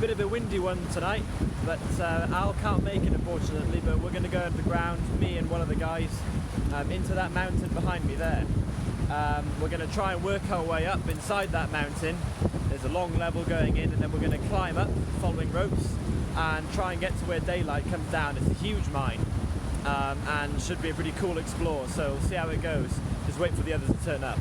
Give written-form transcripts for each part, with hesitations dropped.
bit of a windy one tonight, but Al can't make it unfortunately, but we're going to go underground, me and one of the guys, into that mountain behind me there. We're going to try and work our way up inside that mountain. There's a long level going in, and then we're going to climb up following ropes and try and get to where daylight comes down. It's a huge mine, and should be a pretty cool explore, so we'll see how it goes. Just wait for the others to turn up.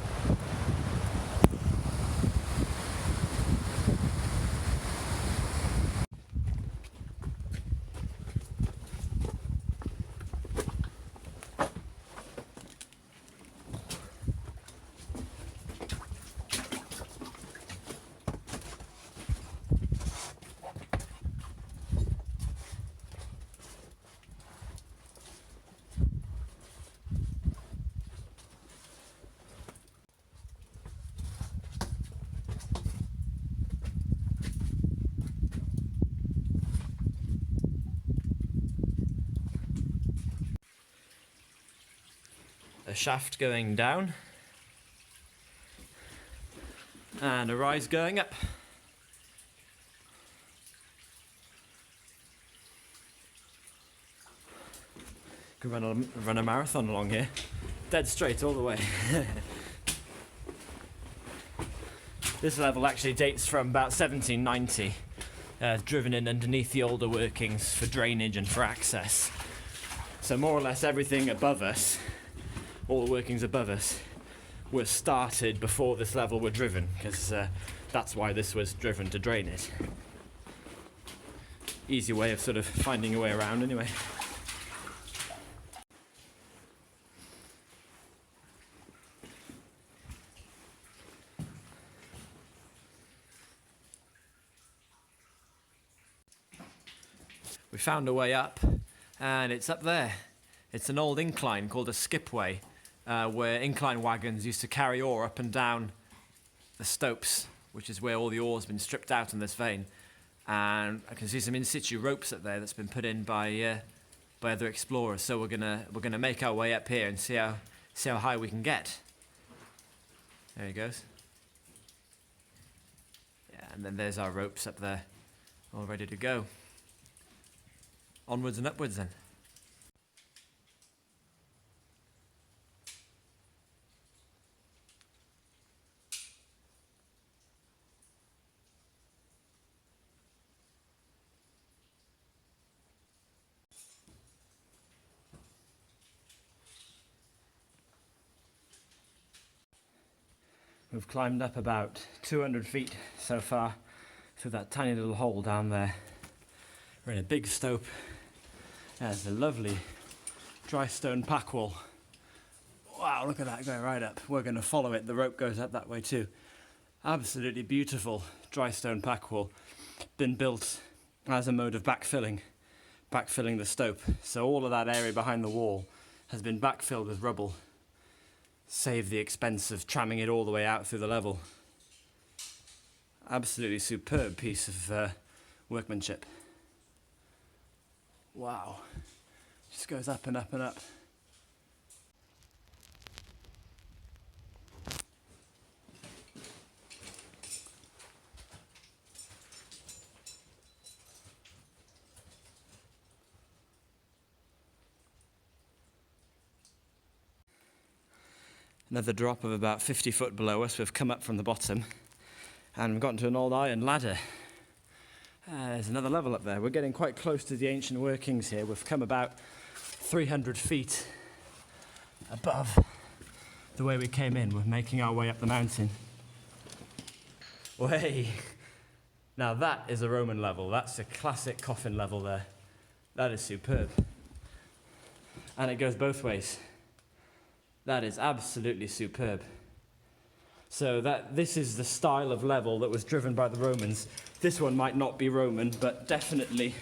A shaft going down and a rise going up. Could run a marathon along here, dead straight all the way. This level actually dates from about 1790, driven in underneath the older workings for drainage and for access. So more or less everything above us, all the workings above us, were started before this level were driven, because that's why this was driven, to drain it. Easy way of sort of finding your way around anyway. We found a way up, and it's up there. It's an old incline called a skipway, where incline wagons used to carry ore up and down the stopes, which is where all the ore's been stripped out in this vein. And I can see some in situ ropes up there that's been put in by other explorers. So we're gonna make our way up here and see how high we can get. There he goes. Yeah, and then there's our ropes up there, all ready to go. Onwards and upwards then. We've climbed up about 200 feet so far through that tiny little hole down there. We're in a big stope. There's a lovely dry stone pack wall. Wow, look at that going right up. We're going to follow it. The rope goes up that way too. Absolutely beautiful dry stone pack wall. Been built as a mode of backfilling the stope. So all of that area behind the wall has been backfilled with rubble. Save the expense of tramming it all the way out through the level. Absolutely superb piece of workmanship. Wow. Just goes up and up and up. Another drop of about 50 foot below us. We've come up from the bottom and we've gotten to an old iron ladder. There's another level up there. We're getting quite close to the ancient workings here. We've come about 300 feet above the way we came in. We're making our way up the mountain. Way! Now that is a Roman level. That's a classic coffin level there. That is superb. And it goes both ways. That is absolutely superb. So this is the style of level that was driven by the Romans. This one might not be Roman, but definitely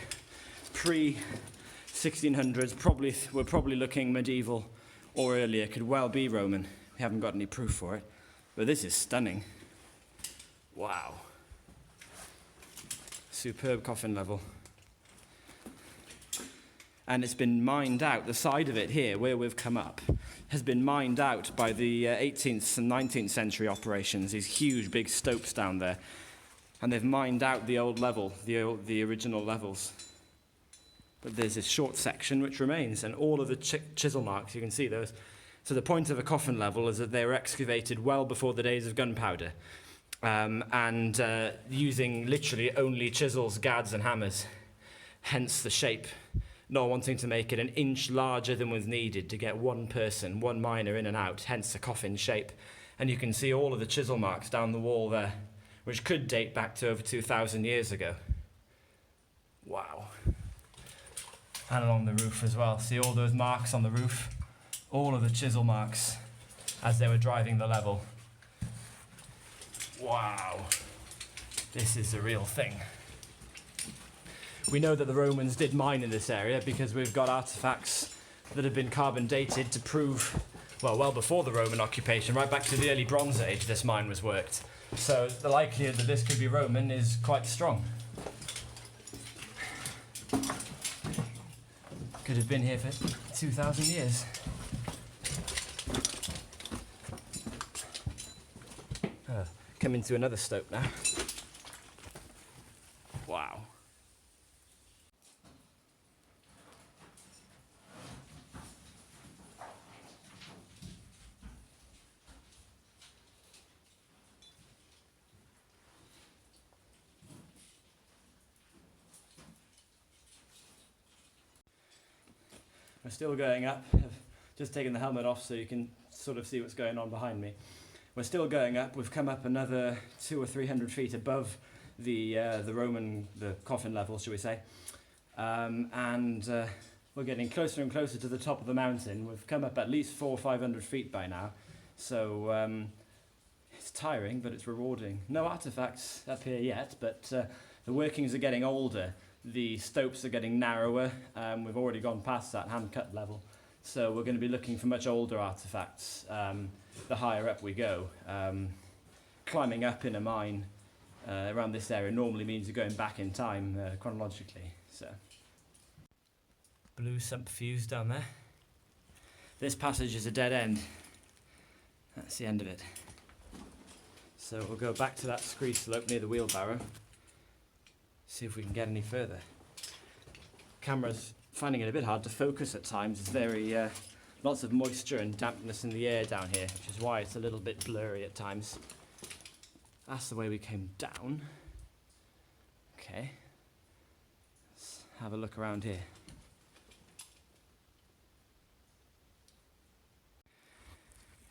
pre-1600s. We're probably looking medieval or earlier. Could well be Roman. We haven't got any proof for it. But this is stunning. Wow. Superb coffin level. And it's been mined out. The side of it here, where we've come up, has been mined out by the 18th and 19th century operations, these huge big stopes down there. And they've mined out the old level, the original levels. But there's this short section which remains, and all of the chisel marks, you can see those. So the point of a coffin level is that they were excavated well before the days of gunpowder, and using literally only chisels, gads and hammers, hence the shape, not wanting to make it an inch larger than was needed to get one person, one miner in and out, hence the coffin shape. And you can see all of the chisel marks down the wall there, which could date back to over 2,000 years ago. Wow. And along the roof as well. See all those marks on the roof? All of the chisel marks as they were driving the level. Wow. This is the real thing. We know that the Romans did mine in this area because we've got artifacts that have been carbon dated to prove, well before the Roman occupation, right back to the early Bronze Age, this mine was worked. So the likelihood that this could be Roman is quite strong. Could have been here for 2,000 years. Come into another stope now. Wow. We're still going up. I've just taken the helmet off so you can sort of see what's going on behind me. We're still going up. We've come up another 200 or 300 feet above the coffin level, shall we say. We're getting closer and closer to the top of the mountain. We've come up at least 400 or 500 feet by now. So it's tiring, but it's rewarding. No artifacts up here yet, but the workings are getting older. The stopes are getting narrower. We've already gone past that hand-cut level. So we're going to be looking for much older artifacts the higher up we go. Climbing up in a mine around this area normally means you're going back in time chronologically. So, blue sump fuse down there. This passage is a dead end. That's the end of it. So we'll go back to that scree slope near the wheelbarrow. See if we can get any further. Camera's finding it a bit hard to focus at times. It's very lots of moisture and dampness in the air down here, which is why it's a little bit blurry at times. That's the way we came down. Okay. Let's have a look around here.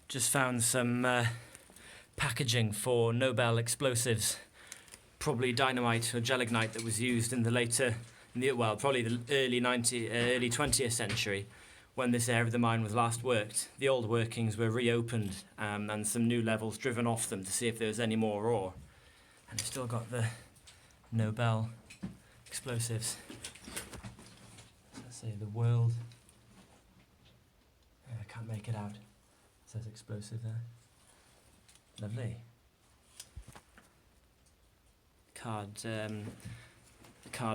Just found some packaging for Nobel explosives. Probably dynamite or gelignite that was used in the probably the early 20th century when this area of the mine was last worked. The old workings were reopened and some new levels driven off them to see if there was any more ore. And we've still got the Nobel explosives. So let's say the world. I can't make it out. It says explosive there. Lovely. Card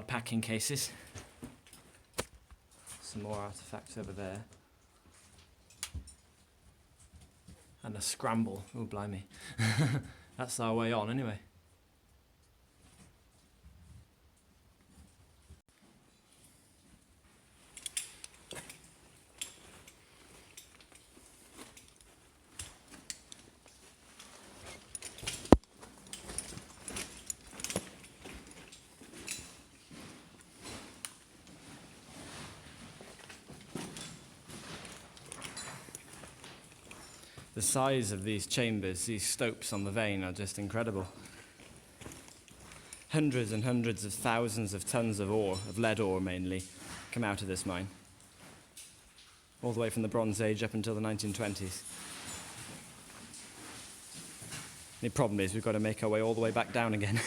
packing cases. Some more artifacts over there. And a scramble. Oh, blimey. That's our way on anyway. The size of these chambers, these stopes on the vein, are just incredible. Hundreds and hundreds of thousands of tons of ore, of lead ore mainly, come out of this mine. All the way from the Bronze Age up until the 1920s. The problem is we've got to make our way all the way back down again.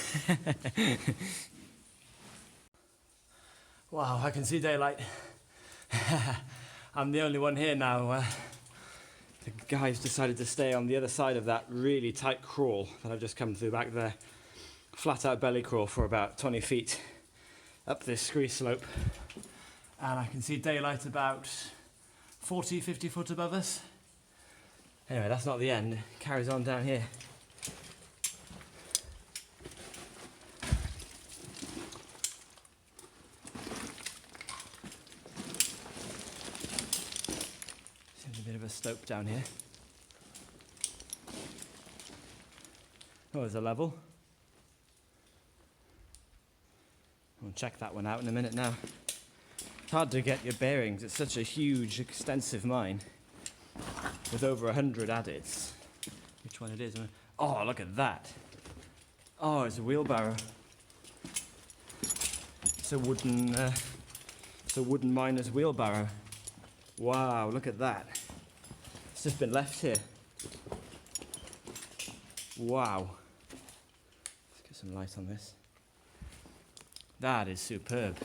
Wow, I can see daylight. I'm the only one here now. The guys decided to stay on the other side of that really tight crawl that I've just come through back there. Flat out belly crawl for about 20 feet up this scree slope. And I can see daylight about 40, 50 foot above us. Anyway, that's not the end. It carries on down here. a stope down here. Oh, there's a level. We'll check that one out in a minute now. It's hard to get your bearings. It's such a huge, extensive mine with over 100 adits. Which one it is? Oh, look at that. Oh, it's a wheelbarrow. It's a wooden miner's wheelbarrow. Wow, look at that. It's just been left here. Wow. Let's get some light on this. That is superb.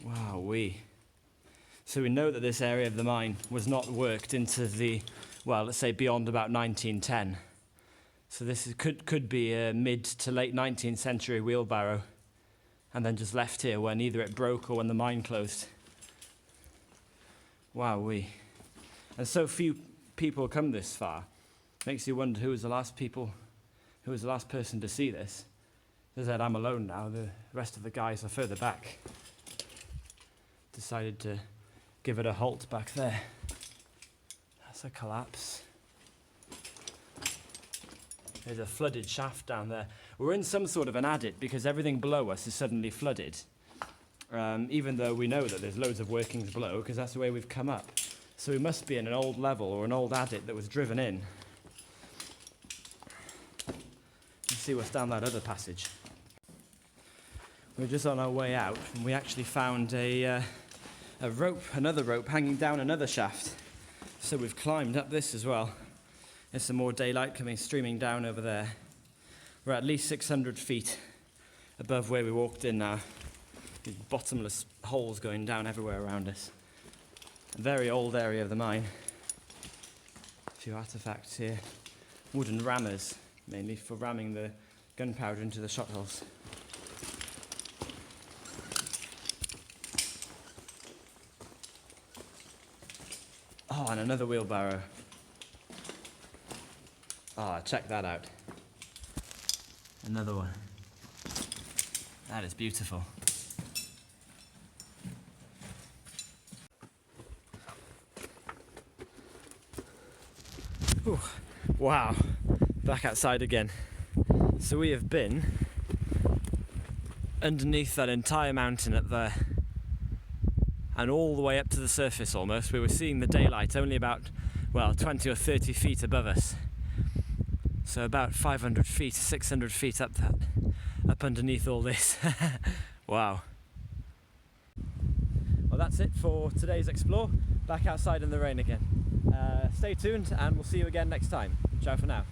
Wowee. So we know that this area of the mine was not worked into the, well, let's say beyond about 1910. So this could be a mid to late 19th century wheelbarrow, and then just left here when either it broke or when the mine closed. Wowee. And so few people come this far. Makes you wonder who was the last person to see this. As I said, I'm alone now. The rest of the guys are further back. Decided to give it a halt back there. That's a collapse. There's a flooded shaft down there. We're in some sort of an adit because everything below us is suddenly flooded. Even though we know that there's loads of workings below, because that's the way we've come up. So we must be in an old level or an old adit that was driven in. Let's see what's down that other passage. We're just on our way out, and we actually found a another rope hanging down another shaft. So we've climbed up this as well. There's some more daylight streaming down over there. We're at least 600 feet above where we walked in now. These bottomless holes going down everywhere around us. A very old area of the mine. A few artifacts here. Wooden rammers, mainly for ramming the gunpowder into the shot holes. Oh, and another wheelbarrow. Ah, check that out. Another one. That is beautiful. Ooh, wow, back outside again. So we have been underneath that entire mountain up there and all the way up to the surface almost. We were seeing the daylight only about, well, 20 or 30 feet above us. So about 500 feet, 600 feet up underneath all this. Wow. Well, that's it for today's explore. Back outside in the rain again. Stay tuned and we'll see you again next time. Ciao for now.